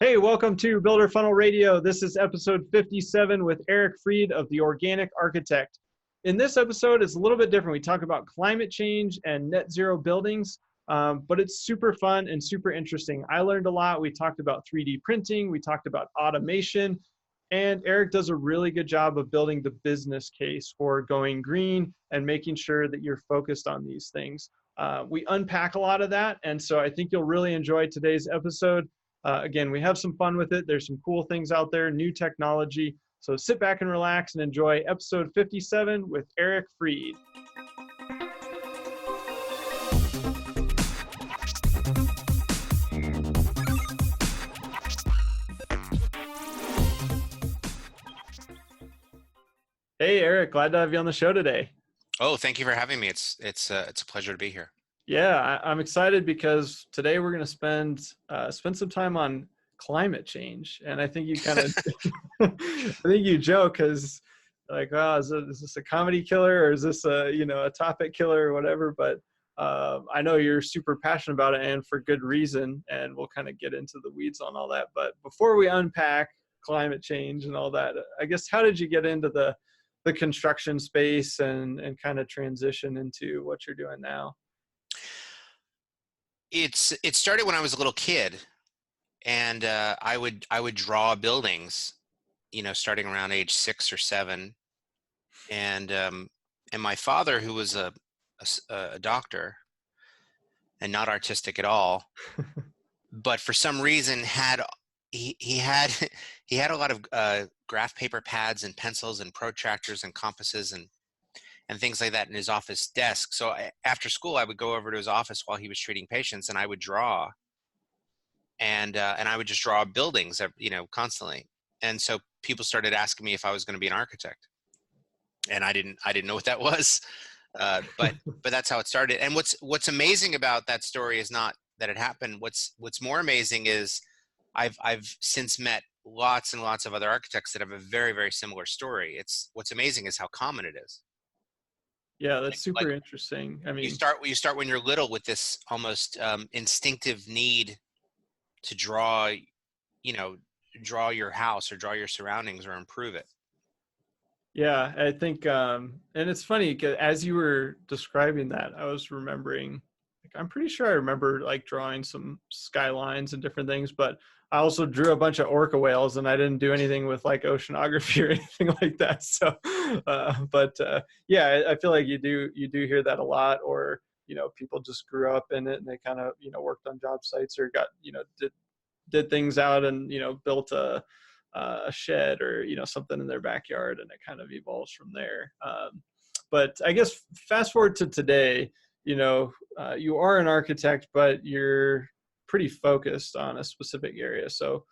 Hey, welcome to Builder Funnel Radio. This is episode 57 with Eric Fried of The Organic Architect. In this episode, it's a little bit different. We talk about climate change and net zero buildings, but it's super fun and super interesting. I learned a lot. We talked about 3D printing. We talked about automation. And Eric does a really good job of building the business case for going green and making sure that you're focused on these things. We unpack a lot of that, and so I think you'll really enjoy today's episode. Again, we have some fun with it. There's some cool things out there, new technology. So sit back and relax and enjoy episode 57 with Eric Fried. Hey, Eric, glad to have you on the show today. Oh, thank you for having me. It's a pleasure to be here. Yeah, I'm excited because today we're going to spend some time on climate change, and I think you kind of, I think you joke because like, oh, is this a comedy killer or is this a topic killer or whatever? But I know you're super passionate about it, and for good reason. And we'll kind of get into the weeds on all that. But before we unpack climate change and all that, I guess how did you get into the construction space and kind of transition into what you're doing now? It started when I was a little kid, and I would draw buildings, starting around age 6 or 7, and my father, who was a doctor and not artistic at all, but for some reason he had a lot of graph paper pads and pencils and protractors and compasses and things like that in his office desk. So after school, I would go over to his office while he was treating patients, and I would draw, and I would just draw buildings, constantly. And so people started asking me if I was going to be an architect, and I didn't know what that was, but that's how it started. And what's amazing about that story is not that it happened. What's more amazing is I've since met lots and lots of other architects that have a very, very similar story. What's amazing is how common it is. Yeah, that's super interesting. I mean, you start when you're little with this almost instinctive need to draw your house or draw your surroundings or improve it. Yeah, I think, and it's funny because as you were describing that, I was remembering, I'm pretty sure I remember like drawing some skylines and different things, but I also drew a bunch of orca whales, and I didn't do anything with like oceanography or anything like that. So, yeah, I feel like you do hear that a lot, or, people just grew up in it and they kind of, worked on job sites or got, did things out and, built a shed or, something in their backyard, and it kind of evolves from there. But I guess fast forward to today, you are an architect, but you're pretty focused on a specific area. So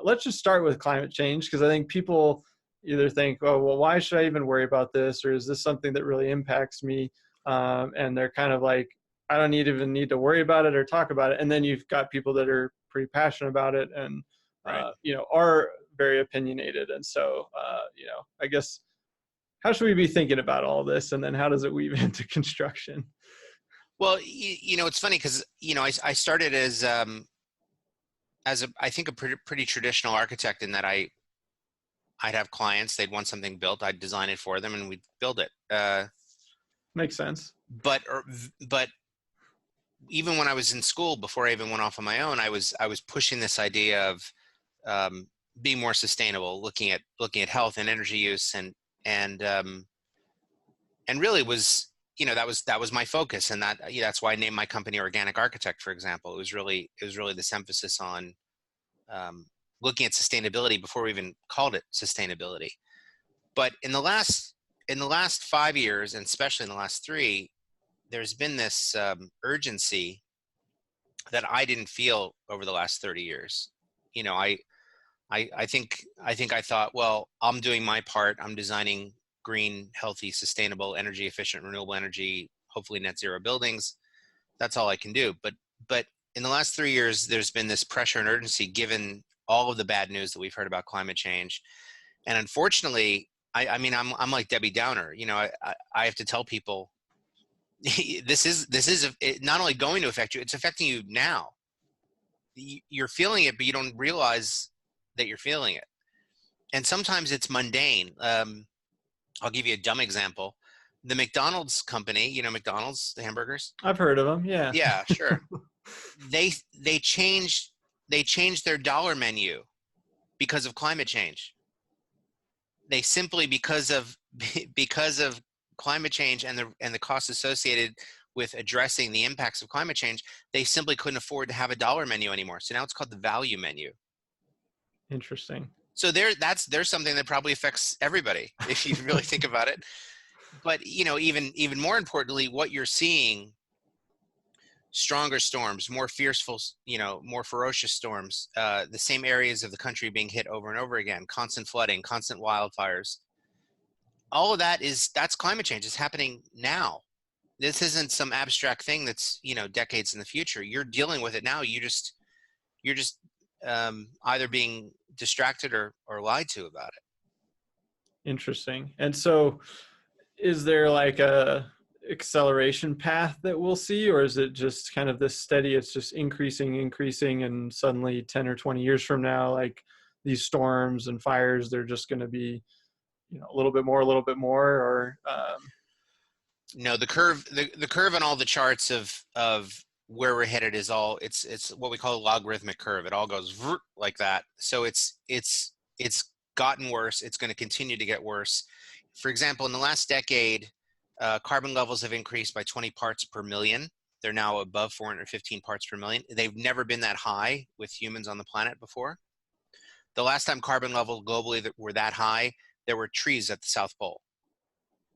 let's just start with climate change, because I think people either think, oh, well, why should I even worry about this? Or is this something that really impacts me? And they're kind of like, I don't even need to worry about it or talk about it. And then you've got people that are pretty passionate about it and, Right. Are very opinionated. And so, I guess, how should we be thinking about all this? And then how does it weave into construction? Well, it's funny because, I started as I think a pretty traditional architect, in that I'd have clients, they'd want something built, I'd design it for them, and we'd build it. Makes sense. But even when I was in school, before I even went off on my own, I was pushing this idea of being more sustainable, looking at health and energy use, and really was, that was my focus, and that's why I named my company Organic Architect, for example. It was really this emphasis on looking at sustainability before we even called it sustainability. But in the last 5 years, and especially in the last 3, there's been this urgency that I didn't feel over the last 30 years. I think I thought, well, I'm doing my part. I'm designing green, healthy, sustainable, energy efficient, renewable energy, hopefully net zero buildings. That's all I can do. But in the last 3 years, there's been this pressure and urgency given all of the bad news that we've heard about climate change. And unfortunately, I'm like Debbie Downer. I have to tell people, this is not only going to affect you, it's affecting you now. you're feeling it, but you don't realize that you're feeling it. And sometimes it's mundane. I'll give you a dumb example. The McDonald's company, McDonald's, the hamburgers. I've heard of them. Yeah. Yeah, sure. They they changed they changed their dollar menu because of climate change. They simply because of climate change and the costs associated with addressing the impacts of climate change, they simply couldn't afford to have a dollar menu anymore. So now it's called the value menu. Interesting. So there's something that probably affects everybody if you really think about it. But even more importantly, what you're seeing, stronger storms, more fearful, more ferocious storms, the same areas of the country being hit over and over again, constant flooding, constant wildfires. All of that's climate change. It's happening now. This isn't some abstract thing that's, decades in the future. You're dealing with it now. You're just either being distracted or lied to about it. Interesting. And so is there like a acceleration path that we'll see, or is it just kind of this steady, it's just increasing, and suddenly 10 or 20 years from now, like these storms and fires, they're just going to be, a little bit more, or No, the curve on all the charts of where we're headed is it's what we call a logarithmic curve. It all goes like that. So it's gotten worse. It's going to continue to get worse. For example, in the last decade, carbon levels have increased by 20 parts per million. They're now above 415 parts per million. They've never been that high with humans on the planet before. The last time carbon levels globally that were that high, there were trees at the South Pole.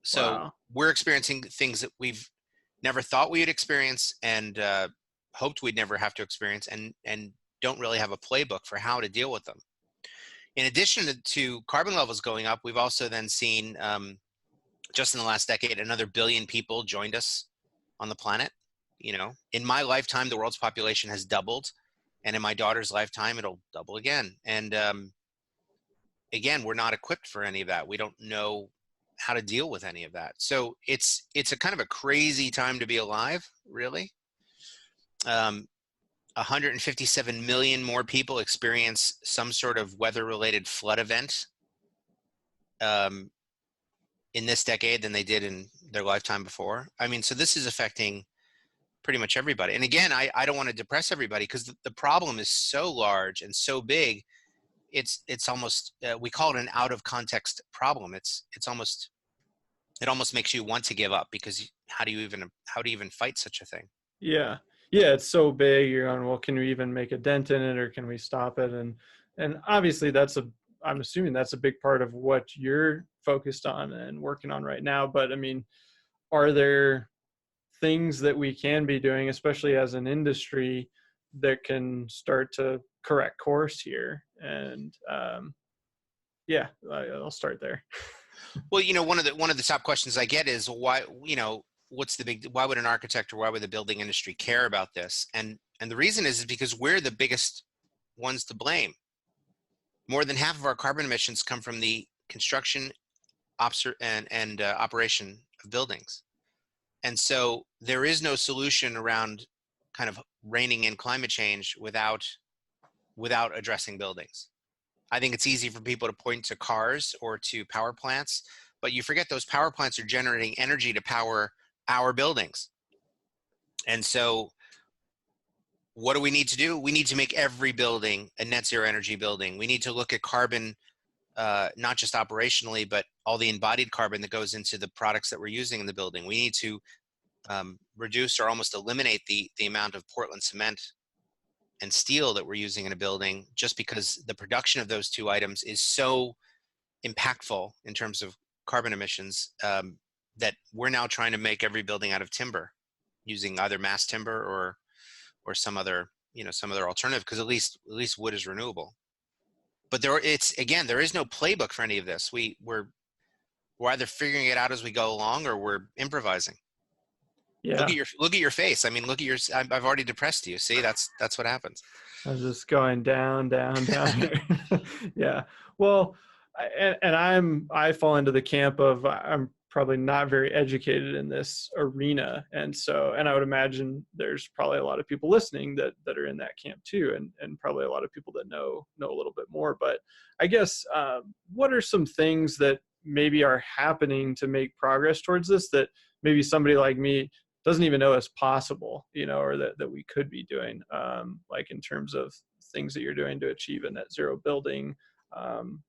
So wow. we're experiencing things that we've never thought we would experience and hoped we'd never have to experience, and don't really have a playbook for how to deal with them. In addition to carbon levels going up, we've also then seen, just in the last decade, another billion people joined us on the planet. In my lifetime, the world's population has doubled, and in my daughter's lifetime, it'll double again. And again, we're not equipped for any of that. We don't know how to deal with any of that. So it's a kind of a crazy time to be alive, really. 157 million more people experience some sort of weather-related flood event in this decade than they did in their lifetime before. I mean, so this is affecting pretty much everybody. And again, I don't want to depress everybody, because the problem is so large and so big. It's almost, we call it an out of context problem. It almost makes you want to give up, because how do you even fight such a thing? Yeah. It's so big. You're going, well, can we even make a dent in it, or can we stop it? And obviously I'm assuming that's a big part of what you're focused on and working on right now. But I mean, are there things that we can be doing, especially as an industry, that can start to correct course here? And I'll start there. Well, one of the top questions I get is why, why would an architect or why would the building industry care about this? And the reason is because we're the biggest ones to blame. More than half of our carbon emissions come from the construction and operation of buildings. And so there is no solution around kind of reining in climate change without addressing buildings. I think it's easy for people to point to cars or to power plants, but you forget those power plants are generating energy to power our buildings. And so what do we need to do? We need to make every building a net zero energy building. We need to look at carbon, not just operationally, but all the embodied carbon that goes into the products that we're using in the building. We need to reduce or almost eliminate the amount of Portland cement and steel that we're using in a building, just because the production of those two items is so impactful in terms of carbon emissions, that we're now trying to make every building out of timber, using either mass timber or some other alternative, because at least wood is renewable. But there is no playbook for any of this. We're either figuring it out as we go along, or we're improvising. Yeah. Look at your face. I mean, look at your. I've already depressed you. See, that's what happens. I was just going down. Yeah. Well, I fall into the camp of I'm probably not very educated in this arena. And I would imagine there's probably a lot of people listening that are in that camp too, and probably a lot of people that know a little bit more. But I guess, what are some things that maybe are happening to make progress towards this that maybe somebody like me doesn't even know is possible, or that we could be doing, like in terms of things that you're doing to achieve a net zero building,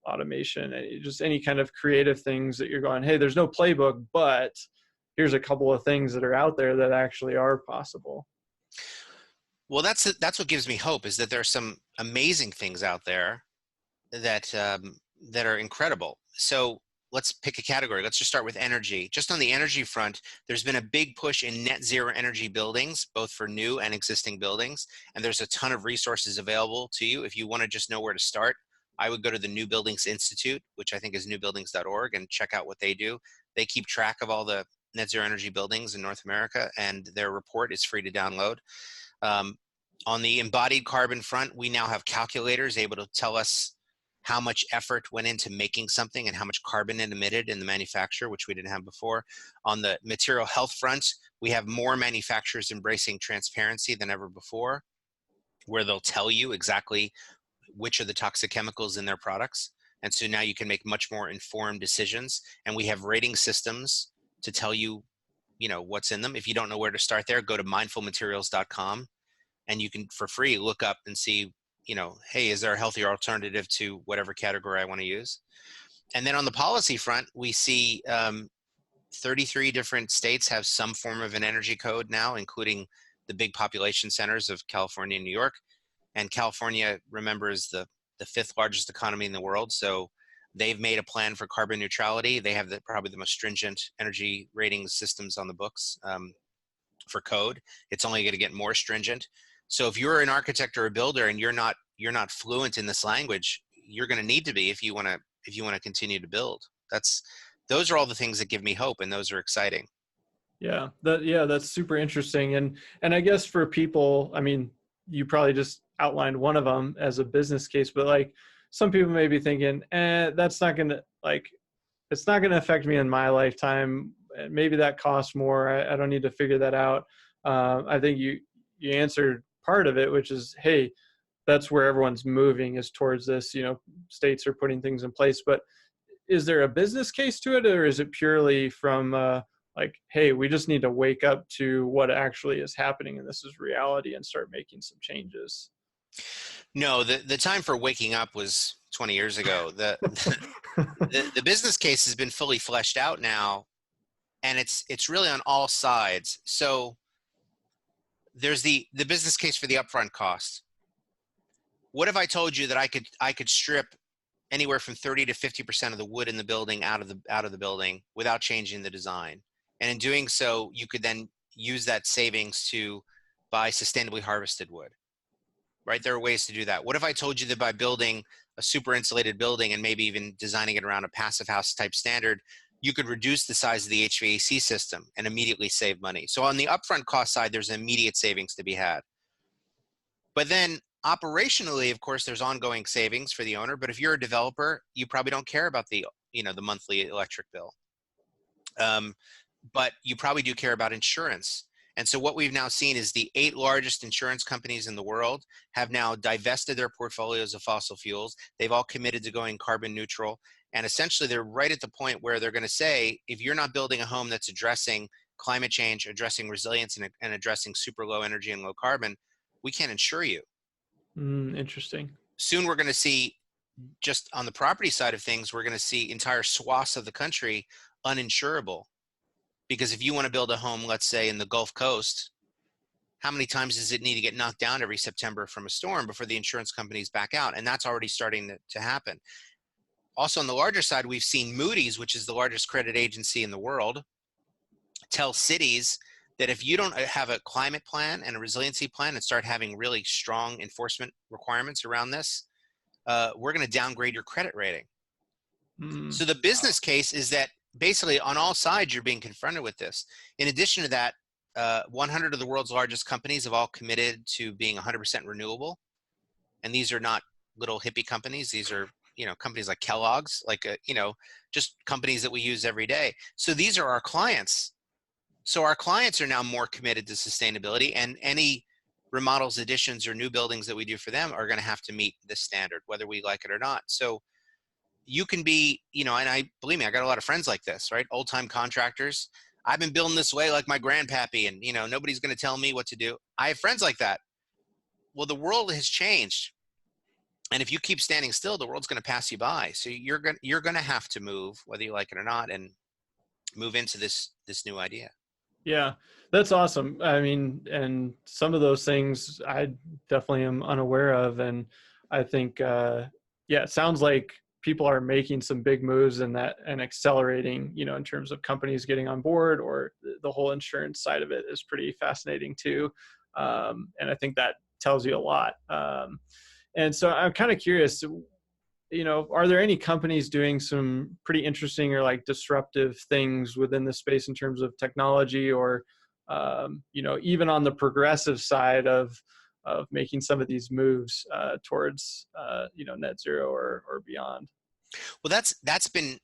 automation, and just any kind of creative things that you're going, hey, there's no playbook, but here's a couple of things that are out there that actually are possible. Well, that's what gives me hope, is that there are some amazing things out there that that are incredible. So let's pick a category. Let's just start with energy. Just on the energy front, there's been a big push in net zero energy buildings, both for new and existing buildings. And there's a ton of resources available to you. If you want to just know where to start, I would go to the New Buildings Institute, which I think is newbuildings.org, and check out what they do. They keep track of all the net zero energy buildings in North America, and their report is free to download. Um, on the embodied carbon front, we now have calculators able to tell us how much effort went into making something and how much carbon it emitted in the manufacture, which we didn't have before. On the material health front, we have more manufacturers embracing transparency than ever before, where they'll tell you exactly which are the toxic chemicals in their products. And so now you can make much more informed decisions. And we have rating systems to tell you, what's in them. If you don't know where to start there, go to mindfulmaterials.com, and you can, for free, look up and see, hey, is there a healthier alternative to whatever category I want to use? And then on the policy front, we see 33 different states have some form of an energy code now, including the big population centers of California and New York. And California, remember, is the fifth largest economy in the world. So they've made a plan for carbon neutrality. They have probably the most stringent energy rating systems on the books for code. It's only going to get more stringent. So if you're an architect or a builder and you're not fluent in this language, you're going to need to be if you want to continue to build. Those are all the things that give me hope, and those are exciting. Yeah, that's super interesting. And I guess for people, I mean, you probably just outlined one of them as a business case, but like some people may be thinking, that's not going to, like, it's not going to affect me in my lifetime. Maybe that costs more. I don't need to figure that out. I think you answered part of it, which is, hey, that's where everyone's moving, is towards this. States are putting things in place, but is there a business case to it, or is it purely from like, hey, we just need to wake up to what actually is happening and this is reality and start making some changes? No, the time for waking up was 20 years ago. The business case has been fully fleshed out now, and it's really on all sides. So there's the business case for the upfront cost. What if I told you that I could strip anywhere from 30 to 50% of the wood in the building out of the building without changing the design? And in doing so, you could then use that savings to buy sustainably harvested wood, right? There are ways to do that. What if I told you that by building a super insulated building and maybe even designing it around a passive house type standard, you could reduce the size of the HVAC system and immediately save money? So on the upfront cost side, there's immediate savings to be had. But then operationally, of course, there's ongoing savings for the owner. But if you're a developer, you probably don't care about the monthly electric bill. But you probably do care about insurance. And so what we've now seen is the 8 largest insurance companies in the world have now divested their portfolios of fossil fuels. They've all committed to going carbon neutral. And essentially, they're right at the point where they're going to say, if you're not building a home that's addressing climate change, addressing resilience, and addressing super low energy and low carbon, we can't insure you. Interesting. Soon we're going to see, just on the property side of things, we're going to see entire swaths of the country uninsurable. Because if you want to build a home, let's say in the Gulf Coast, how many times does it need to get knocked down every September from a storm before the insurance companies back out? And that's already starting to happen. Also, on the larger side, we've seen Moody's, which is the largest credit agency in the world, tell cities that if you don't have a climate plan and a resiliency plan and start having really strong enforcement requirements around this, we're going to downgrade your credit rating. So the business case is that basically on all sides, you're being confronted with this. In addition to that, 100 of the world's largest companies have all committed to being 100% renewable. And these are not little hippie companies. These are companies like Kellogg's, just companies that we use every day. So these are our clients. So our clients are now more committed to sustainability, and any remodels, additions, or new buildings that we do for them are going to have to meet this standard, whether we like it or not. So you can be, and believe me, I got a lot of friends like this, right? Old time contractors. I've been building this way like my grandpappy, and nobody's going to tell me what to do. I have friends like that. Well, the world has changed, and if you keep standing still, the world's going to pass you by. So you're going to have to move, whether you like it or not, and move into this new idea. Yeah, that's awesome. I mean, and some of those things I definitely am unaware of. And I think, yeah, it sounds like people are making some big moves in that and accelerating, in terms of companies getting on board, or the whole insurance side of it is pretty fascinating too. And I think that tells you a lot. And so I'm kind of curious, are there any companies doing some pretty interesting or like disruptive things within the space in terms of technology, or, even on the progressive side of making some of these moves towards, net zero or beyond? Well, that's been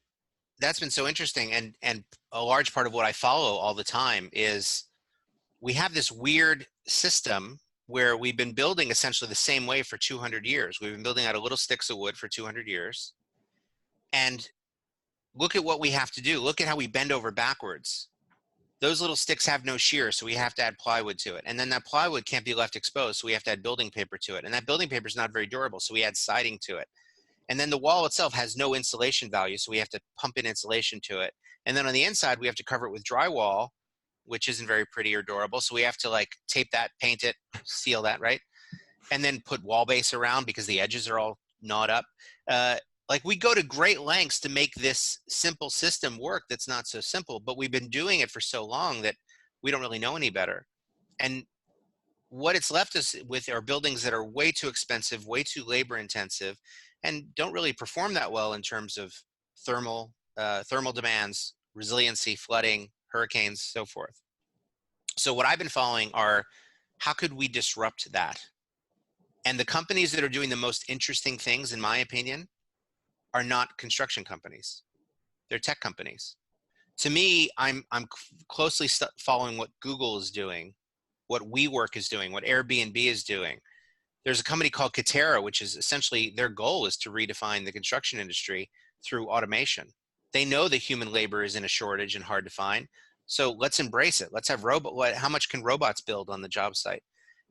so interesting, and a large part of what I follow all the time is we have this weird system where we've been building essentially the same way for 200 years. We've been building out of little sticks of wood for 200 years. And look at what we have to do. Look at how we bend over backwards. Those little sticks have no shear, so we have to add plywood to it. And then that plywood can't be left exposed, so we have to add building paper to it. And that building paper is not very durable, so we add siding to it. And then the wall itself has no insulation value, so we have to pump in insulation to it. And then on the inside, we have to cover it with drywall, which isn't very pretty or durable. So we have to like tape that, paint it, seal that, right? And then put wall base around because the edges are all gnawed up. Like we go to great lengths to make this simple system work that's not so simple, but we've been doing it for so long that we don't really know any better. And what it's left us with are buildings that are way too expensive, way too labor intensive, and don't really perform that well in terms of thermal demands, resiliency, flooding, hurricanes, so forth. So what I've been following are, how could we disrupt that? And the companies that are doing the most interesting things, in my opinion, are not construction companies. They're tech companies. To me, I'm closely following what Google is doing, what WeWork is doing, what Airbnb is doing. There's a company called Katera, which is essentially their goal is to redefine the construction industry through automation. They know that human labor is in a shortage and hard to find. So let's embrace it. Let's have how much can robots build on the job site?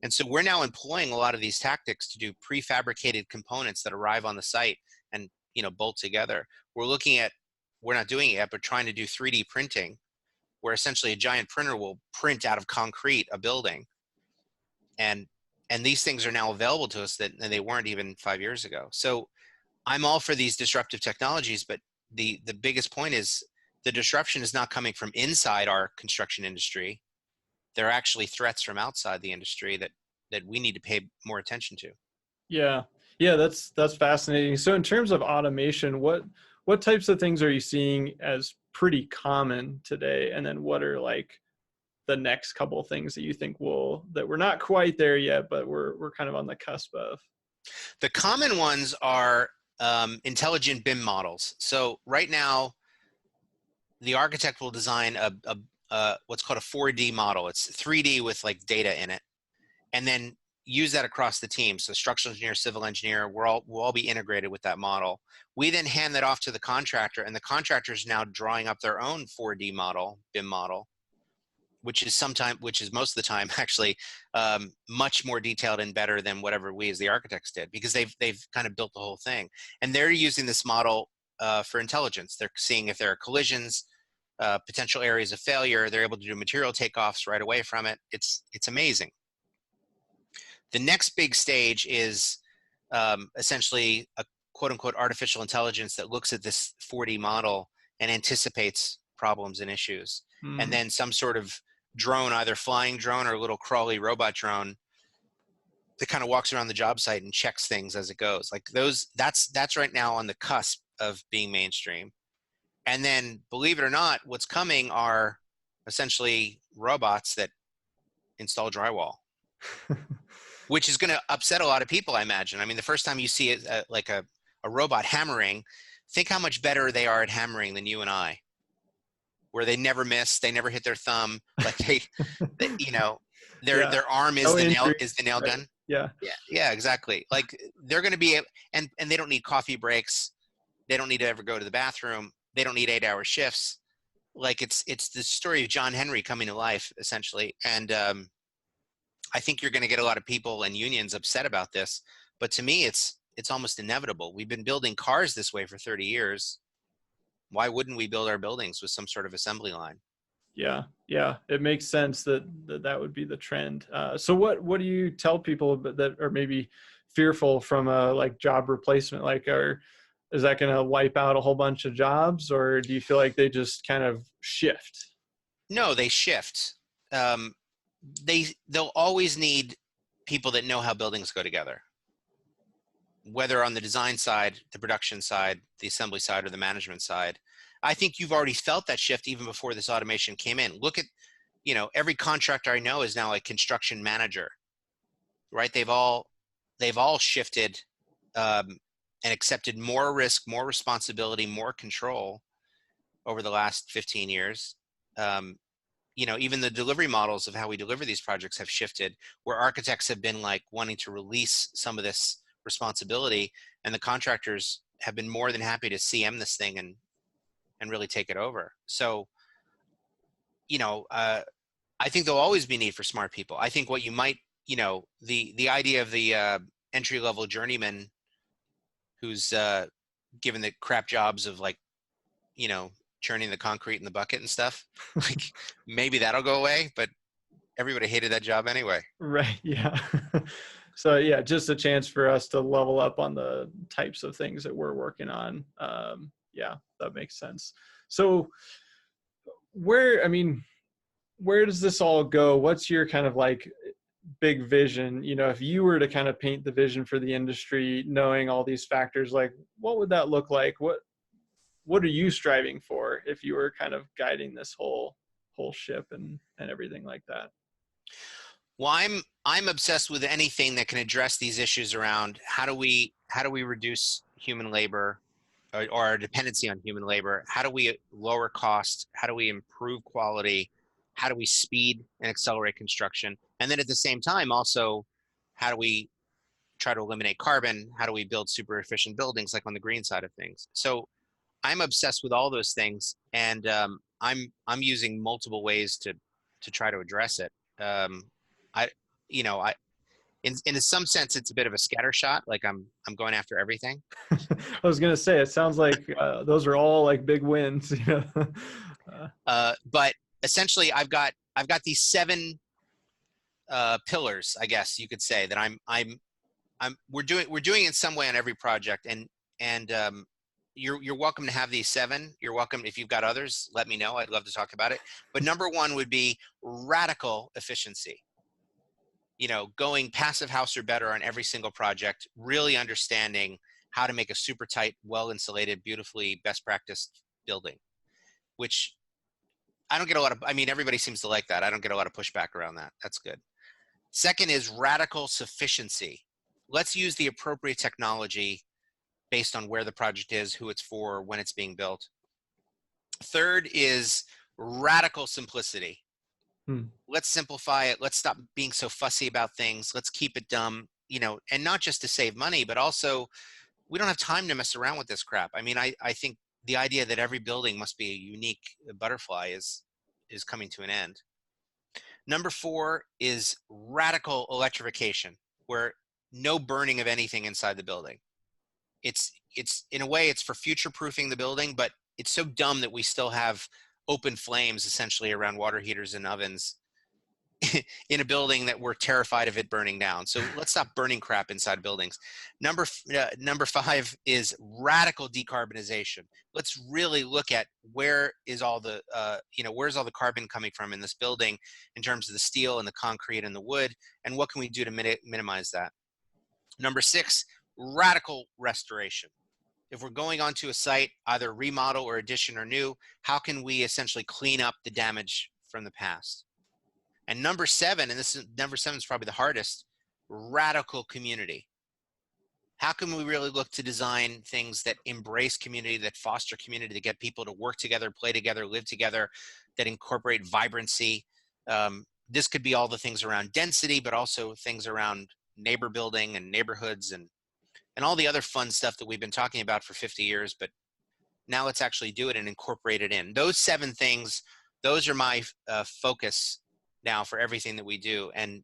And so we're now employing a lot of these tactics to do prefabricated components that arrive on the site and bolt together. We're not doing it yet, but trying to do 3D printing, where essentially a giant printer will print out of concrete a building. And these things are now available to us that they weren't even 5 years ago. So I'm all for these disruptive technologies, but the biggest point is the disruption is not coming from inside our construction industry. There are actually threats from outside the industry that we need to pay more attention to. Yeah. Yeah, that's fascinating. So in terms of automation, what types of things are you seeing as pretty common today? And then what are like the next couple of things that you think that we're not quite there yet, but we're kind of on the cusp of? The common ones are intelligent BIM models. So right now, the architect will design a what's called a 4D model. It's 3D with like data in it, and then use that across the team. So structural engineer, civil engineer, we'll all be integrated with that model. We then hand that off to the contractor, and the contractor is now drawing up their own 4D model, BIM model, which is most of the time actually much more detailed and better than whatever we as the architects did, because they've kind of built the whole thing. And they're using this model for intelligence. They're seeing if there are collisions, potential areas of failure. They're able to do material takeoffs right away from it. It's amazing. The next big stage is essentially a quote unquote artificial intelligence that looks at this 4D model and anticipates problems and issues. And then some sort of drone, either flying drone or a little crawly robot drone, that kind of walks around the job site and checks things as it goes. Like that's right now on the cusp of being mainstream. And then, believe it or not, what's coming are essentially robots that install drywall, which is going to upset a lot of people, I imagine. I mean, the first time you see it, like a a robot hammering, think how much better they are at hammering than you and I, where they never miss, they never hit their thumb, like they you know, Yeah. their arm No injuries. is the nail Right. gun. Yeah. Yeah, exactly. Like they're going to be, and they don't need coffee breaks. They don't need to ever go to the bathroom. They don't need 8-hour shifts. Like it's the story of John Henry coming to life, essentially. And I think you're going to get a lot of people and unions upset about this. But to me, it's almost inevitable. We've been building cars this way for 30 years. Why wouldn't we build our buildings with some sort of assembly line? Yeah, yeah, it makes sense that that would be the trend. So what do you tell people that are maybe fearful from a like job replacement? Like, is that going to wipe out a whole bunch of jobs, or do you feel like they just kind of shift? No, they shift. Um, they'll always need people that know how buildings go together, whether on the design side, the production side, the assembly side, or the management side. I think you've already felt that shift even before this automation came in. Look at, every contractor I know is now a construction manager, right? They've all shifted and accepted more risk, more responsibility, more control over the last 15 years. Um, even the delivery models of how we deliver these projects have shifted, where architects have been like wanting to release some of this responsibility, and the contractors have been more than happy to CM this thing and really take it over. So, I think there'll always be need for smart people. I think what you might, the idea of the entry level journeyman who's given the crap jobs of like, you know, churning the concrete in the bucket and stuff, like maybe that'll go away, but everybody hated that job anyway. Right. Yeah. So yeah, just a chance for us to level up on the types of things that we're working on. Yeah, that makes sense. So where, I mean, where does this all go? What's your kind of like big vision? If you were to kind of paint the vision for the industry, knowing all these factors, like what would that look like? What are you striving for if you were kind of guiding this whole ship and everything like that? Well, I'm obsessed with anything that can address these issues around how do we reduce human labor, or our dependency on human labor? How do we lower costs? How do we improve quality? How do we speed and accelerate construction? And then at the same time, also, how do we try to eliminate carbon? How do we build super efficient buildings, like on the green side of things? So I'm obsessed with all those things, and I'm using multiple ways to try to address it. I you know I in some sense it's a bit of a scatter shot. Like I'm going after everything. I was gonna say, it sounds like those are all like big wins. But essentially, I've got these 7 pillars, I guess you could say, that we're doing in some way on every project, and you're welcome to have these 7. You're welcome, if you've got others, let me know. I'd love to talk about it. But number 1 would be radical efficiency. Going passive house or better on every single project, really understanding how to make a super tight, well insulated, beautifully best practice building, which I don't get a lot of, I mean, everybody seems to like that. I don't get a lot of pushback around that. That's good. Second is radical sufficiency. Let's use the appropriate technology based on where the project is, who it's for, when it's being built. Third is radical simplicity. Hmm. Let's simplify it. Let's stop being so fussy about things. Let's keep it dumb, and not just to save money, but also we don't have time to mess around with this crap. I mean, I think the idea that every building must be a unique butterfly is coming to an end. Number 4 is radical electrification, where no burning of anything inside the building. It's in a way, it's for future proofing the building, but it's so dumb that we still have open flames essentially around water heaters and ovens in a building that we're terrified of it burning down. So let's stop burning crap inside buildings. Number 5 is radical decarbonization. Let's really look at where's all the carbon coming from in this building, in terms of the steel and the concrete and the wood, and what can we do to minimize that. Number 6, radical restoration. If we're going onto a site, either remodel or addition or new, how can we essentially clean up the damage from the past? And number 7 is probably the hardest, radical community. how can we really look to design things that embrace community, that foster community, that get people to work together, play together, live together, that incorporate vibrancy. This could be all the things around density, but also things around neighbor building and neighborhoods and all the other fun stuff that we've been talking about for 50 years. But now let's actually do it and incorporate it in. Those 7 things, those are my focus now for everything that we do, and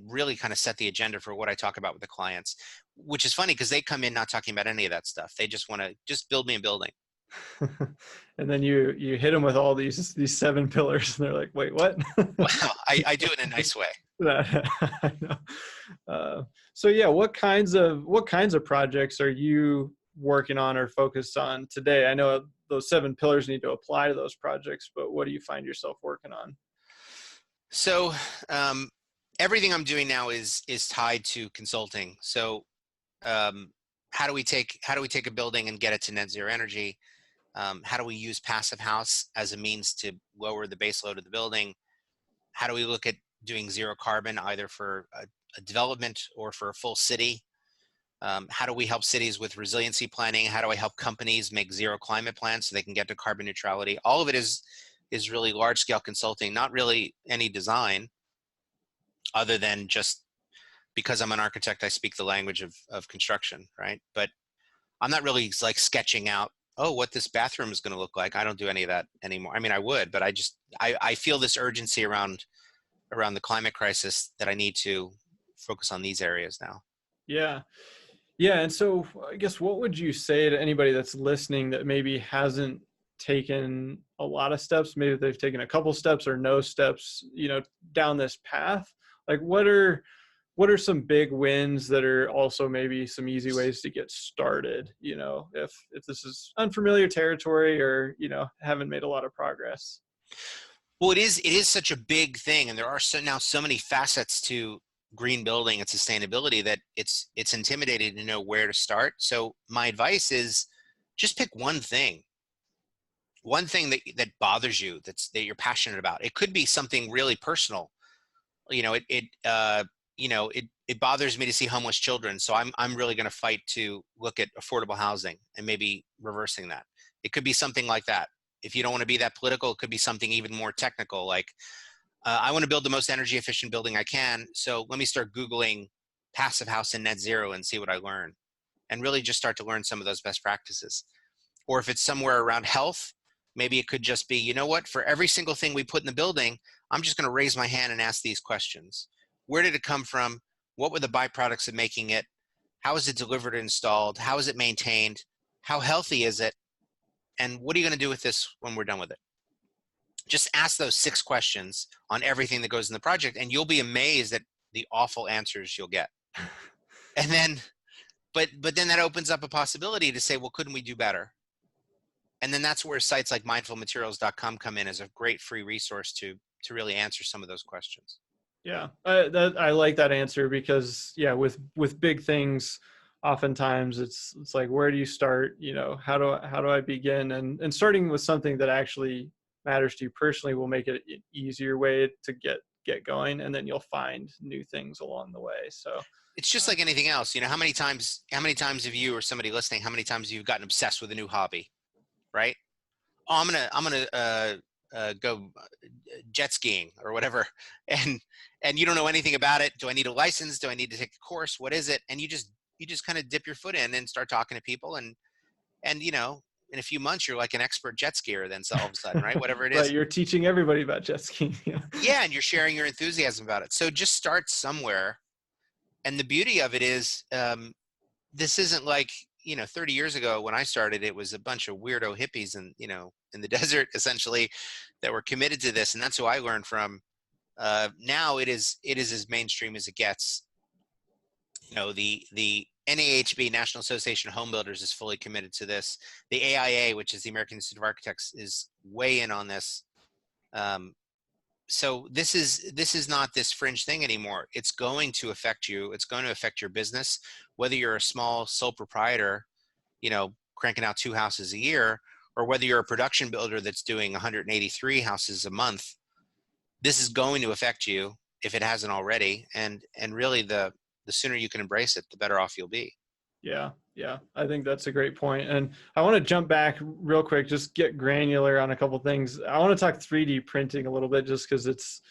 really kind of set the agenda for what I talk about with the clients, which is funny because they come in not talking about any of that stuff. They just want to just build me a building. And then you hit them with all these 7 pillars, and they're like, "Wait, what?" Well, I do it in a nice way. I know. So yeah, what kinds of projects are you working on or focused on today? I know those 7 pillars need to apply to those projects, but what do you find yourself working on? So everything I'm doing now is tied to consulting. So how do we take a building and get it to net zero energy? How do we use passive house as a means to lower the base load of the building? How do we look at doing zero carbon either for a development or for a full city? How do we help cities with resiliency planning? How do I help companies make zero climate plans so they can get to carbon neutrality? All of it is really large scale consulting, not really any design, other than just because I'm an architect, I speak the language of construction, right? But I'm not really like sketching out, oh, what this bathroom is going to look like. I don't do any of that anymore. I mean, I would, but I feel this urgency around the climate crisis that I need to focus on these areas now. Yeah. Yeah. And so I guess what would you say to anybody that's listening that maybe hasn't taken a lot of steps, maybe they've taken a couple steps or no steps, down this path? Like what are some big wins that are also maybe some easy ways to get started, if this is unfamiliar territory or, haven't made a lot of progress? Well, it is such a big thing, and there are now so many facets to green building and sustainability that it's intimidating to know where to start. So my advice is just pick one thing that bothers you, that you're passionate about. It could be something really personal. It bothers me to see homeless children, so I'm really going to fight to look at affordable housing and maybe reversing that. It could be something like that. If you don't want to be that political, it could be something even more technical, like I want to build the most energy efficient building I can, so let me start Googling passive house and net zero and see what I learn, and really just start to learn some of those best practices. Or if it's somewhere around health, maybe it could just be, you know what, for every single thing we put in the building, I'm just going to raise my hand and ask these questions. Where did it come from? What were the byproducts of making it? How is it delivered and installed? How is it maintained? How healthy is it? And what are you going to do with this when we're done with it? Just ask those 6 questions on everything that goes in the project, and you'll be amazed at the awful answers you'll get. And then, but then that opens up a possibility to say, well, couldn't we do better? And then that's where sites like mindfulmaterials.com come in as a great free resource to really answer some of those questions. Yeah, I like that answer because with big things, oftentimes it's like, where do you start? How do I begin? And starting with something that actually matters to you personally will make it an easier way to get going, and then you'll find new things along the way. So it's just like anything else. How many times have you or somebody listening, how many times have you gotten obsessed with a new hobby, right? Oh, I'm gonna go jet skiing or whatever, and you don't know anything about it. Do I need a license? Do I need to take a course? What is it? And you just kind of dip your foot in and start talking to people, and in a few months you're like an expert jet skier. Then all of a sudden, right? Whatever it right, is. you're teaching everybody about jet skiing. Yeah, and you're sharing your enthusiasm about it. So just start somewhere. And the beauty of it is, this isn't like 30 years ago when I started, it was a bunch of weirdo hippies and in the desert essentially that were committed to this, and that's who I learned from. Now it is as mainstream as it gets. The NAHB, National Association of Home Builders, is fully committed to this. The AIA, which is the American Institute of Architects, is way in on this. So this is not this fringe thing anymore. It's going to affect you. It's going to affect your business, whether you're a small sole proprietor, cranking out 2 houses a year, or whether you're a production builder that's doing 183 houses a month. This is going to affect you if it hasn't already. And really the sooner you can embrace it, the better off you'll be. Yeah, yeah, I think that's a great point. And I want to jump back real quick, just get granular on a couple things. I want to talk 3D printing a little bit, just because it's,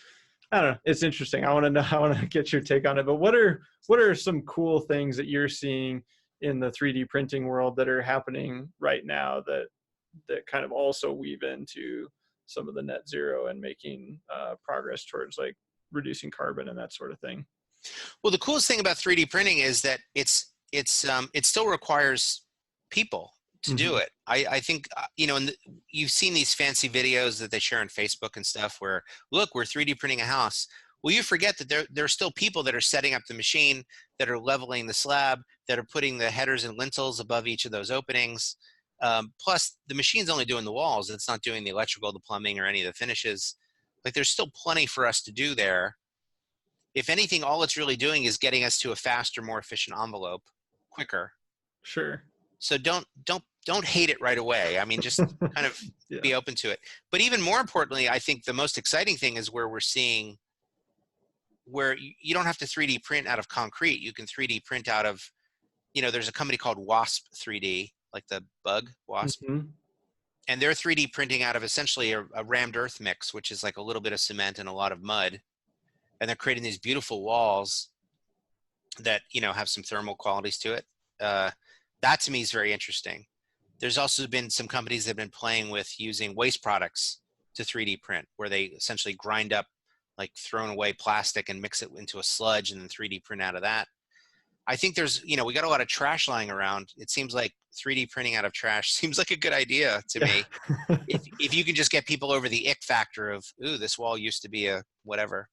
I don't know, it's interesting. I want to know, I want to get your take on it. But what are some cool things that you're seeing in the 3D printing world that are happening right now that kind of also weave into some of the net zero and making progress towards like reducing carbon and that sort of thing? Well, the coolest thing about 3D printing is that it still requires people to do Hmm. it. I think you've seen these fancy videos that they share on Facebook and stuff where, look, we're 3D printing a house. Well, you forget that there are still people that are setting up the machine, that are leveling the slab, that are putting the headers and lintels above each of those openings. Plus, the machine's only doing the walls; it's not doing the electrical, the plumbing, or any of the finishes. Like, there's still plenty for us to do there. If anything, all it's really doing is getting us to a faster, more efficient envelope quicker. Sure. So don't hate it right away. I mean, just kind of Yeah. be open to it. But even more importantly, I think the most exciting thing is where we're seeing where you don't have to 3D print out of concrete. You can 3D print out of, there's a company called Wasp 3D, like the bug wasp, Hmm. and they're 3D printing out of essentially a rammed earth mix, which is like a little bit of cement and a lot of mud, and they're creating these beautiful walls that have some thermal qualities to it. Uh, that to me is very interesting. There's also been some companies that have been playing with using waste products to 3D print, where they essentially grind up like thrown away plastic and mix it into a sludge and then 3D print out of that. I think we got a lot of trash lying around. It seems like 3D printing out of trash seems like a good idea to Yeah. me. If you can just get people over the ick factor of, ooh, this wall used to be a whatever.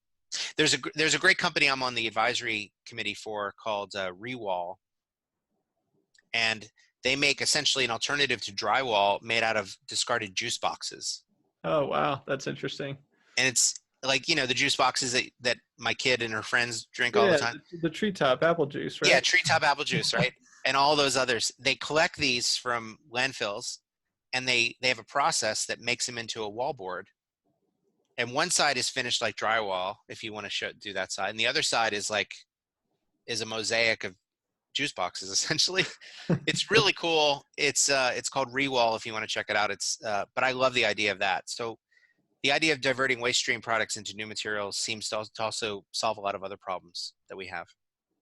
There's a great company I'm on the advisory committee for called Rewall, and they make essentially an alternative to drywall made out of discarded juice boxes. Oh, wow. That's interesting. And it's like the juice boxes that my kid and her friends drink all the Yeah. time. The treetop apple juice, Yeah, right? treetop apple juice, right? And all those others. They collect these from landfills, and they have a process that makes them into a wallboard. And one side is finished like drywall, if you want to do that side, and the other side is a mosaic of juice boxes essentially. It's really cool. It's called Rewall if you want to check it out. But I love the idea of that. So the idea of diverting waste stream products into new materials seems to also solve a lot of other problems that we have.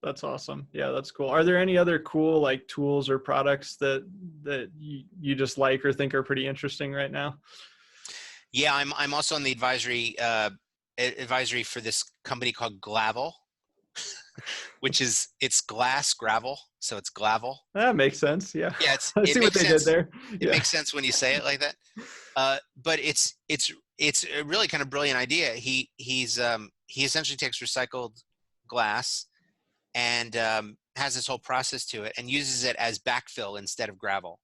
That's awesome. Yeah, that's cool. Are there any other cool like tools or products that you just like or think are pretty interesting right now? Yeah, I'm also on the advisory for this company called Glavel, which is it's glass gravel, so it's Glavel. That makes sense. Yeah. Yeah, I it see what makes they did sense. there. It Yeah. makes sense when you say it like that. But it's a really kind of brilliant idea. He essentially takes recycled glass and has this whole process to it and uses it as backfill instead of gravel.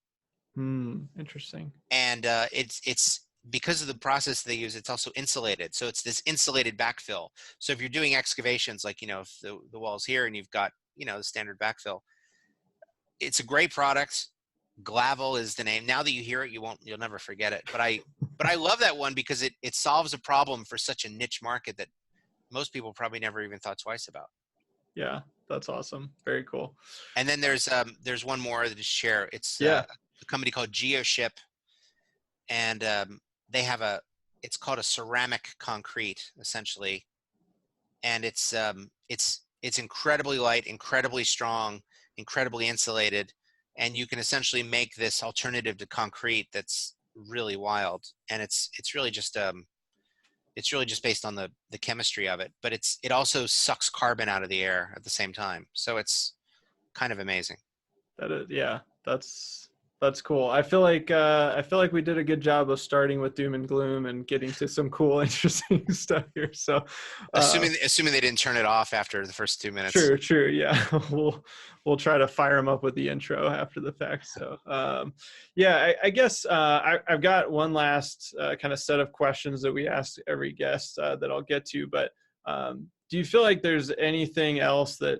Hmm. Interesting. And it's because of the process they use, it's also insulated. So it's this insulated backfill. So if you're doing excavations, like if the wall's here and you've got the standard backfill, it's a great product. Glavel is the name. Now that you hear it, you'll never forget it. But I love that one because it solves a problem for such a niche market that most people probably never even thought twice about. Yeah, that's awesome. Very cool. And then there's one more to share. It's Yeah. a company called GeoShip, and they have it's called a ceramic concrete essentially, and it's incredibly light, incredibly strong, incredibly insulated, and you can essentially make this alternative to concrete that's really wild. And it's really just based on the chemistry of it, but it also sucks carbon out of the air at the same time. So it's kind of amazing. That is, yeah, that's cool. I feel like we did a good job of starting with doom and gloom and getting to some cool, interesting stuff here. So, uh, Assuming they didn't turn it off after the first 2 minutes. true, true, yeah, we'll try to fire them up with the intro after the fact. So, yeah, I guess I've got one last kind of set of questions that we ask every guest that I'll get to. But do you feel like there's anything else that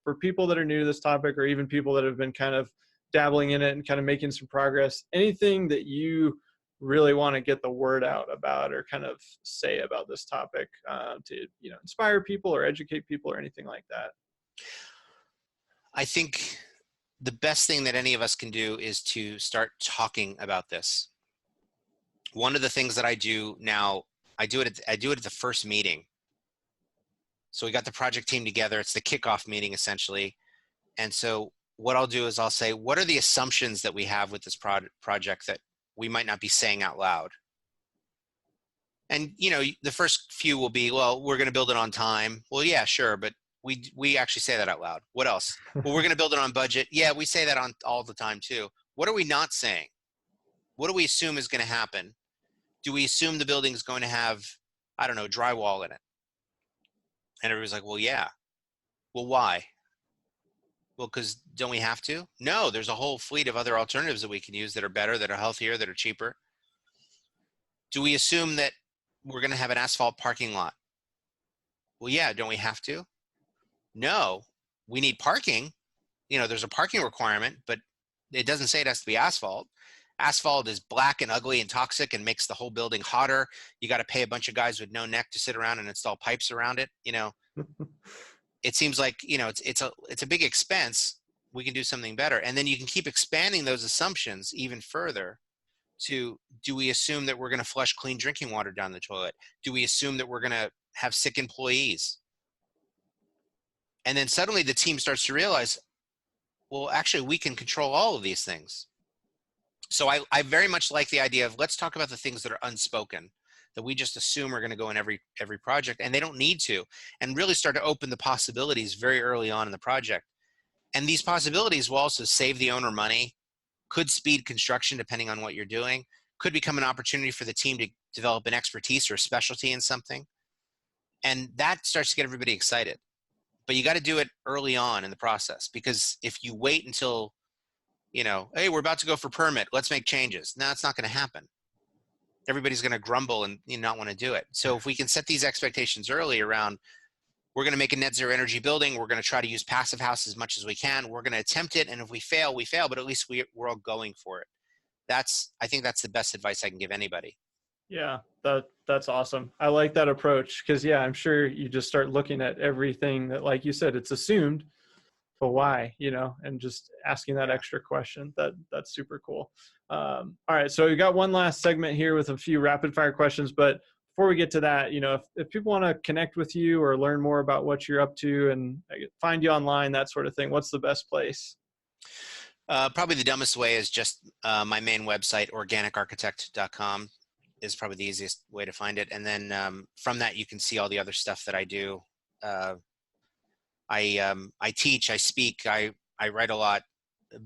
for people that are new to this topic, or even people that have been kind of dabbling in it and kind of making some progress, anything that you really want to get the word out about or kind of say about this topic to inspire people or educate people or anything like that? I think the best thing that any of us can do is to start talking about this. One of the things that I do now, I do it at the first meeting. So we got the project team together. It's the kickoff meeting essentially. And so what I'll do is I'll say, what are the assumptions that we have with this project that we might not be saying out loud? And the first few will be, well, we're going to build it on time. Well, yeah, sure, but we actually say that out loud. What else? Well, we're going to build it on budget. Yeah, we say that on all the time too. What are we not saying? What do we assume is going to happen? Do we assume the building is going to have, I don't know, drywall in it? And everybody's like, well, yeah. Well, why? Well, because don't we have to? No, there's a whole fleet of other alternatives that we can use that are better, that are healthier, that are cheaper. Do we assume that we're going to have an asphalt parking lot? Well, yeah, don't we have to? No, we need parking. There's a parking requirement, but it doesn't say it has to be asphalt. Asphalt is black and ugly and toxic and makes the whole building hotter. You got to pay a bunch of guys with no neck to sit around and install pipes around it. It seems like, it's a big expense. We can do something better. And then you can keep expanding those assumptions even further to, do we assume that we're going to flush clean drinking water down the toilet? Do we assume that we're going to have sick employees? And then suddenly the team starts to realize, well, actually we can control all of these things. So I very much like the idea of, let's talk about the things that are unspoken, that we just assume are going to go in every project, and they don't need to, and really start to open the possibilities very early on in the project. And these possibilities will also save the owner money, could speed construction depending on what you're doing, could become an opportunity for the team to develop an expertise or a specialty in something. And that starts to get everybody excited. But you got to do it early on in the process, because if you wait until, hey, we're about to go for permit, let's make changes. No, it's not going to happen. Everybody's going to grumble and not want to do it. So if we can set these expectations early around, we're going to make a net zero energy building, we're going to try to use passive house as much as we can, we're going to attempt it, and if we fail, we fail, but at least we're all going for it. I think that's the best advice I can give anybody. Yeah, that's awesome. I like that approach, because I'm sure you just start looking at everything that, like you said, it's assumed, but why, and just asking that extra question. That's super cool. All right, so we got one last segment here with a few rapid fire questions, but before we get to that, if people want to connect with you or learn more about what you're up to and find you online, that sort of thing, what's the best place? Probably the dumbest way is just my main website, organicarchitect.com, is probably the easiest way to find it. And then from that, you can see all the other stuff that I do. I teach, I speak, I write a lot,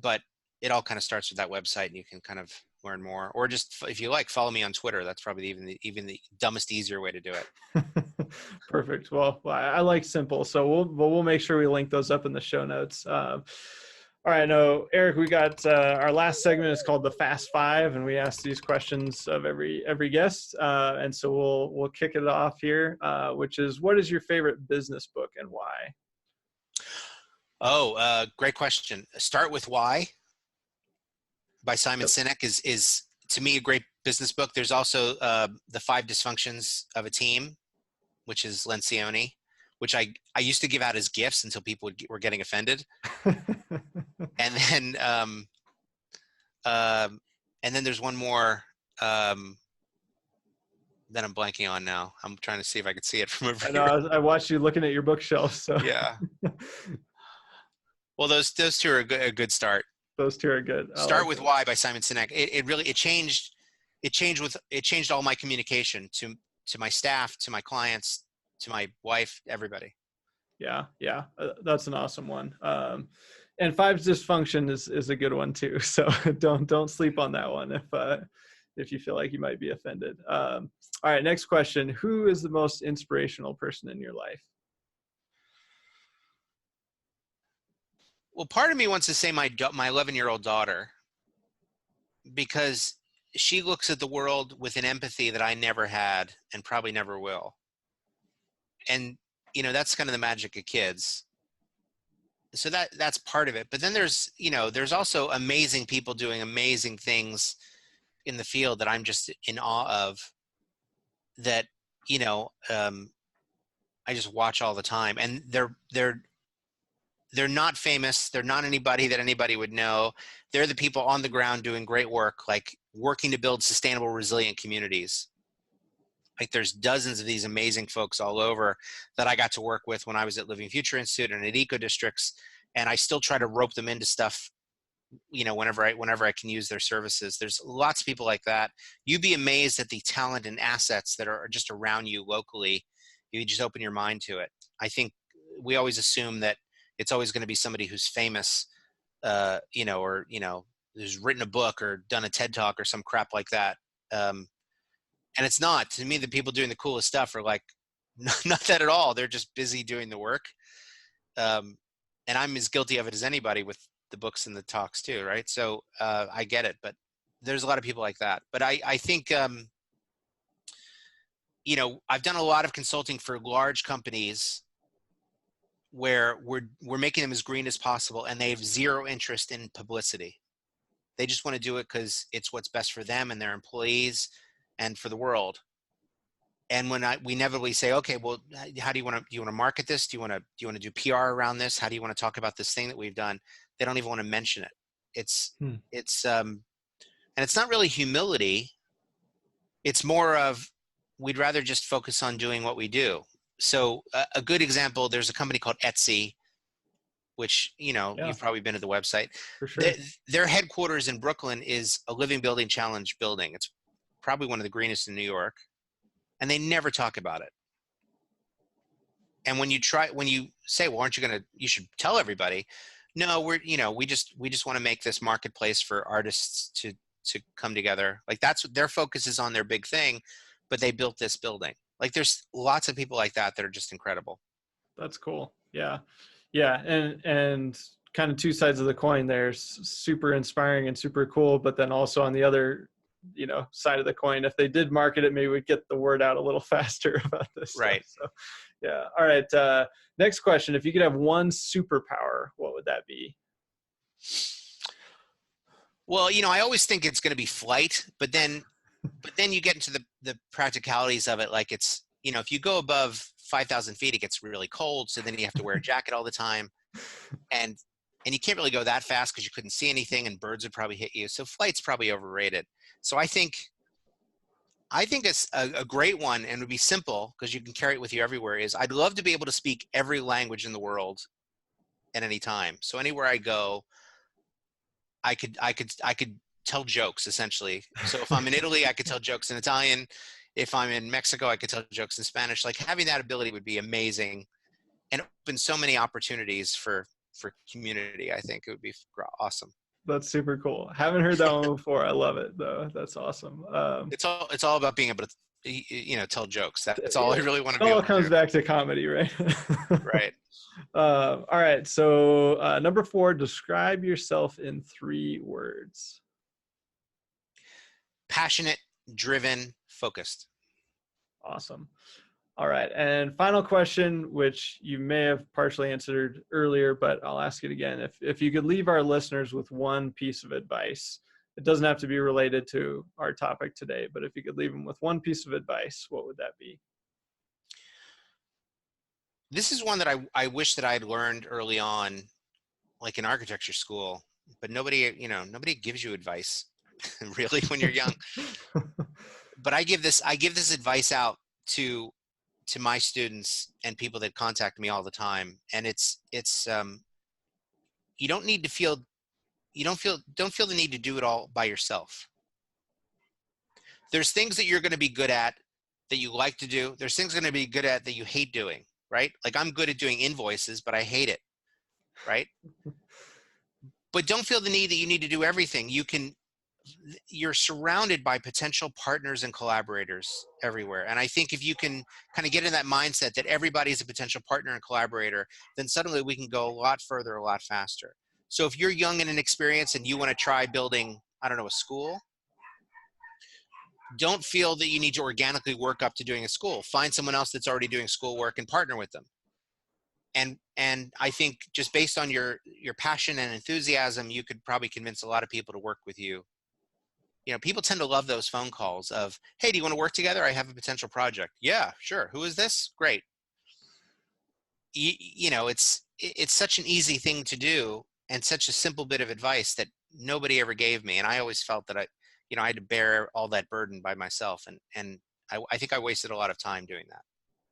but it all kind of starts with that website, and you can kind of learn more. Or just, if you like, follow me on Twitter. That's probably even the dumbest, easier way to do it. Perfect. Well, I like simple, so we'll make sure we link those up in the show notes. All right, no, Eric, we got our last segment is called the Fast Five, and we ask these questions of every guest, and so we'll kick it off here, which is, what is your favorite business book and why? Oh, great question. Start with Why by Simon Yep. Sinek is to me a great business book. There's also The Five Dysfunctions of a Team, which is Lencioni, which I used to give out as gifts until people were getting offended. And then there's one more that I'm blanking on now. I'm trying to see if I could see it from over I here. know, I watched you looking at your bookshelf. So Yeah. Well, those two are a good start. Those two are good. Start with Why by Simon Sinek. It changed all my communication to my staff, to my clients, to my wife, everybody. Yeah, that's an awesome one. And Five's Dysfunction is a good one too. So don't sleep on that one if you feel like you might be offended. All right, next question: who is the most inspirational person in your life? Well, part of me wants to say my 11-year-old daughter, because she looks at the world with an empathy that I never had and probably never will. And that's kind of the magic of kids. So that's part of it. But then there's also amazing people doing amazing things in the field that I'm just in awe of, that I just watch all the time, and they're They're not famous. They're not anybody that anybody would know. They're the people on the ground doing great work, like working to build sustainable, resilient communities. Like there's dozens of these amazing folks all over that I got to work with when I was at Living Future Institute and at Eco Districts. And I still try to rope them into stuff, whenever I can use their services. There's lots of people like that. You'd be amazed at the talent and assets that are just around you locally. You just open your mind to it. I think we always assume that it's always going to be somebody who's famous, or who's written a book or done a TED Talk or some crap like that. And it's not. To me, the people doing the coolest stuff are like, not that at all. They're just busy doing the work. And I'm as guilty of it as anybody with the books and the talks too, right? So I get it, but there's a lot of people like that. But I think, I've done a lot of consulting for large companies where we're making them as green as possible, and they have zero interest in publicity. They just want to do it because it's what's best for them and their employees and for the world. And when we inevitably say, okay, well, how do you want to market this? Do you want to do PR around this? How do you want to talk about this thing that we've done? They don't even want to mention it. And it's not really humility. It's more of, we'd rather just focus on doing what we do. So a good example, there's a company called Etsy, which, Yeah, you've probably been to the website. for sure. Their headquarters in Brooklyn is a Living Building Challenge building. It's probably one of the greenest in New York, and they never talk about it. And when you say, well, you should tell everybody. No, we just want to make this marketplace for artists to come together. Like that's what their focus is on, their big thing, but they built this building. Like there's lots of people like that are just incredible. That's cool. Yeah. Yeah. And kind of two sides of the coin there. Super inspiring and super cool. But then also on the other, side of the coin, if they did market it, maybe we'd get the word out a little faster about this Right. stuff. So yeah. All right. Next question. If you could have one superpower, what would that be? Well, I always think it's going to be flight, but then you get into the practicalities of it. Like it's, if you go above 5,000 feet, it gets really cold. So then you have to wear a jacket all the time. And you can't really go that fast because you couldn't see anything and birds would probably hit you. So flight's probably overrated. So I think it's a great one, and it would be simple because you can carry it with you everywhere, is I'd love to be able to speak every language in the world at any time. So anywhere I go, I could tell jokes essentially. So if I'm in Italy, I could tell jokes in Italian. If I'm in Mexico, I could tell jokes in Spanish. Like having that ability would be amazing and open so many opportunities for community. I think it would be awesome. That's super cool. Haven't heard that one before. I love it though. That's awesome. It's all about being able to, tell jokes. That's all I really want to be It able all to comes do. back to comedy, right? Right. All right. So number 4, describe yourself in 3 words. Passionate, driven, focused. Awesome. All right. And final question, which you may have partially answered earlier, but I'll ask it again. If you could leave our listeners with one piece of advice, it doesn't have to be related to our topic today, but if you could leave them with one piece of advice, what would that be? This is one that I wish that I had learned early on, like in architecture school, but nobody gives you advice really when you're young. But I give this advice out to my students and people that contact me all the time. And it's you don't feel the need to do it all by yourself. There's things that you're going to be good at that you like to do. There's things you're going to be good at that you hate doing, right? Like I'm good at doing invoices, but I hate it, right? But don't feel the need that you need to do everything. You're surrounded by potential partners and collaborators everywhere. And I think if you can kind of get in that mindset that everybody is a potential partner and collaborator, then suddenly we can go a lot further, a lot faster. So if you're young and inexperienced and you want to try building, I don't know, a school, don't feel that you need to organically work up to doing a school. Find someone else that's already doing schoolwork and partner with them. And I think just based on your passion and enthusiasm, you could probably convince a lot of people to work with you. People tend to love those phone calls of, hey, do you want to work together? I have a potential project. Yeah, sure. Who is this? Great. It's it's such an easy thing to do and such a simple bit of advice that nobody ever gave me. And I always felt that I had to bear all that burden by myself. And I think I wasted a lot of time doing that.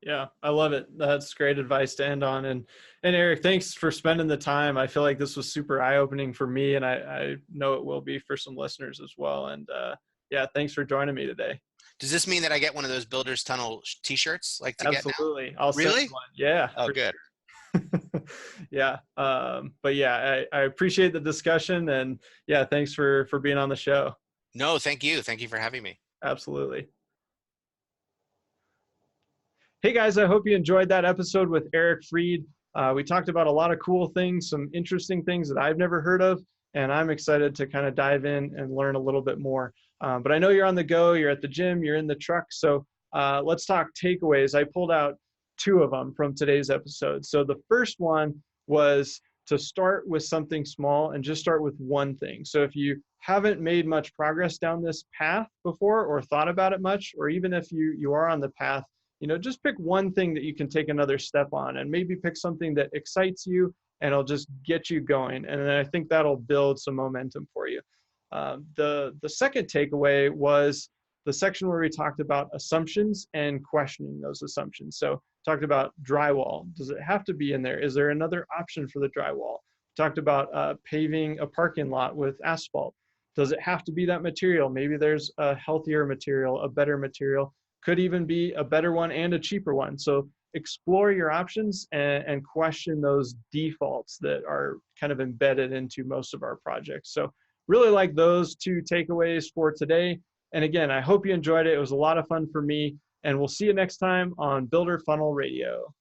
Yeah, I love it. That's great advice to end on. And Eric, thanks for spending the time. I feel like this was super eye opening for me, and I know it will be for some listeners as well. And yeah, thanks for joining me today. Does this mean that I get one of those Builders Tunnel t-shirts like to get now? Absolutely, I'll send you Really? one. Yeah, Oh, for good. sure. Yeah, but yeah, I appreciate the discussion, and yeah, thanks for being on the show. No, thank you. Thank you for having me. Absolutely. Hey guys, I hope you enjoyed that episode with Eric Fried. We talked about a lot of cool things, some interesting things that I've never heard of, and I'm excited to kind of dive in and learn a little bit more. But I know you're on the go, you're at the gym, you're in the truck, so let's talk takeaways. I pulled out two of them from today's episode. So the first one was to start with something small and just start with one thing. So if you haven't made much progress down this path before or thought about it much, or even if you are on the path, just pick one thing that you can take another step on, and maybe pick something that excites you and it'll just get you going. And then I think that'll build some momentum for you. The second takeaway was the section where we talked about assumptions and questioning those assumptions. So talked about drywall. Does it have to be in there? Is there another option for the drywall? Talked about paving a parking lot with asphalt. Does it have to be that material? Maybe there's a healthier material, a better material, could even be a better one and a cheaper one. So explore your options and question those defaults that are kind of embedded into most of our projects. So really like those two takeaways for today. And again, I hope you enjoyed it. It was a lot of fun for me. And we'll see you next time on Builder Funnel Radio.